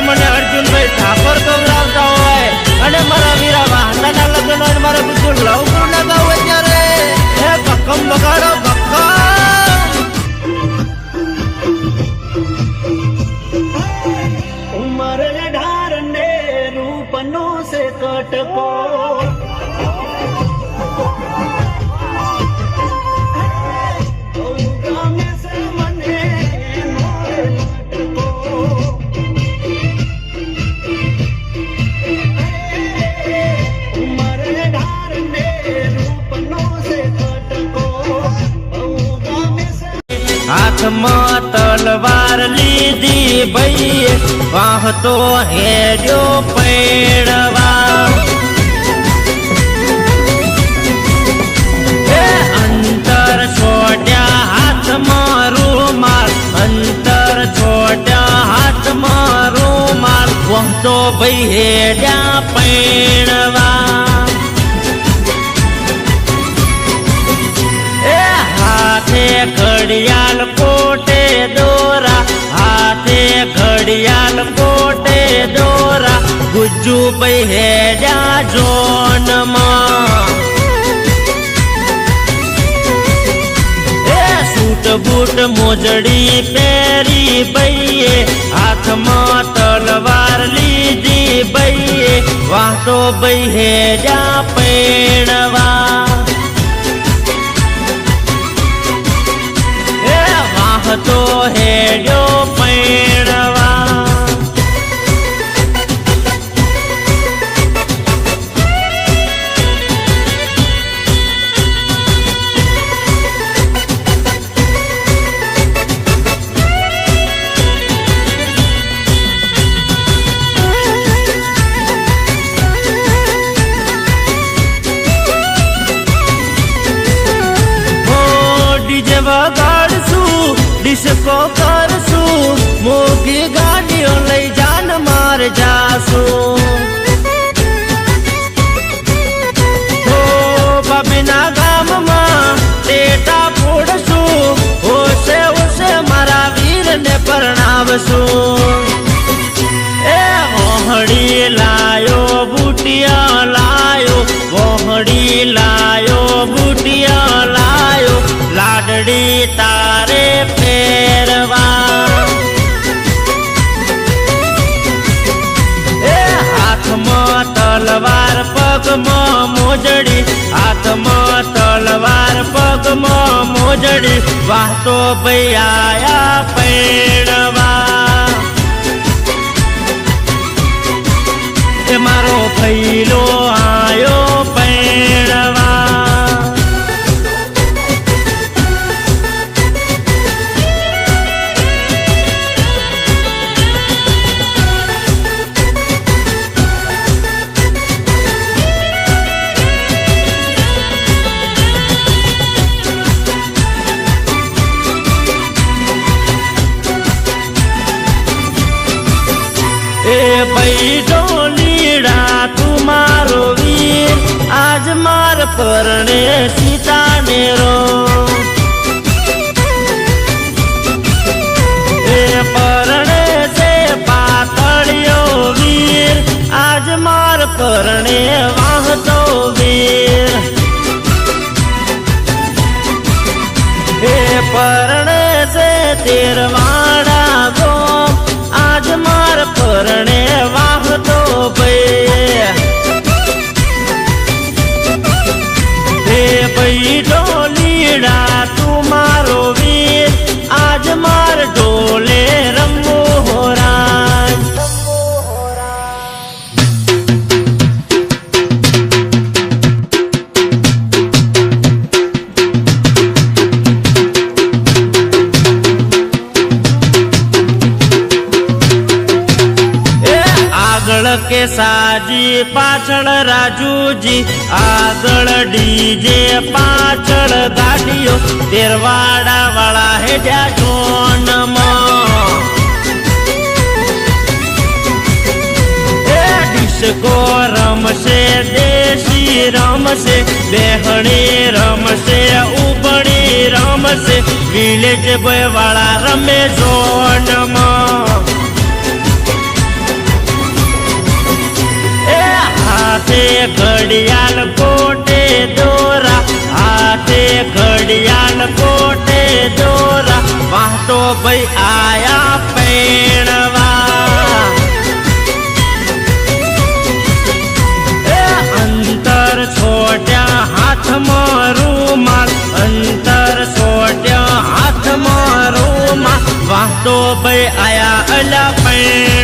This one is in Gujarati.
મને અર્જુનભાઈ ઠાકોર ગૌરાવતા હોય અને મારા વીરા વાહતાના લગ્ન હોય મારે બધું લવ કરું ના ગાવ ત્યારે હે બકમ બગાડો બકમ ઉમર ઢારને રૂપનો સે કટકો હાથમાં તલવાર લીધી ભાઈ વાહતો હેજો પૈણવા અંતર છોટ્યા હાથમાં રૂમાલ અંતર છોટ્યા હાથમાં રૂમાલ વહતો ભાઈ હેડ્યા પૈણવા હાથે ઘડિયાળ કોટે દોરા હાથે ઘડિયાળ કોટે દોરા ગુજ્જુ ભાઈ હેડ્યા જોનમાં સૂટ બૂટ મોજડી પહેરી ભાઈએ હાથમાં તલવાર લીધી ભાઈએ વાહતો ભાઈ હેડ્યા પૈણવા તો હેડ્યો પૈણવા ડીજે વગાડશું ડિસ્કો કરશું મોગી ગાડીઓ લઈ જાન માર જાશું બાબીના ગામમાં ટેટા ફોડશું હોશે હોશે મારા વીરને પરણાવશું એ વહોડી લાયો બુટિયા લાયો વહોડી લાયો બુટિયા લાયો લાડડી તારે ફેરવા એ હાથમાં તલવાર પગમાં મોજડી હાથમાં તલવાર પગમાં મોજડી વાહતો ભાઈ આયા પૈણવા એ મારો ભૈલો આયો પૈણવા ભાઈ ઢોલીડા તું મારો વીર આજ માર પરણે સીતાને રો એ પરણે છે પાતળિયો વીર આજ માર પરણે વાહતો વીર એ પરણે છે તેરવાડા ગો આજ માર પરણે વાહતો ભાઈ ઢોલીડા તું મારો વીર આજ માર ઢોલે રમવો હોરાજ કે સાજી પાછળ રાજુજી આગળ ડીજે પાછળ ગાડીઓ તેરવાડા વાળા હેડ્યા જોનમાં ડિસ્કો રમશે દેશી રમશે બેહણી રમશે ઉબણી રમશે વિલેજ બોય વાળા રમે જોનમાં ઘડિયાળ કોટે દોરા, હાથે ઘડિયાળ કોટે દોરા, વાતો ભાઈ આયા પૈણવા. અંતર છોડ્યા હાથમાં રૂમાલ, અંતર છોડ્યા હાથમાં રૂમાલ, વાતો ભાઈ આયા અલા પૈણ.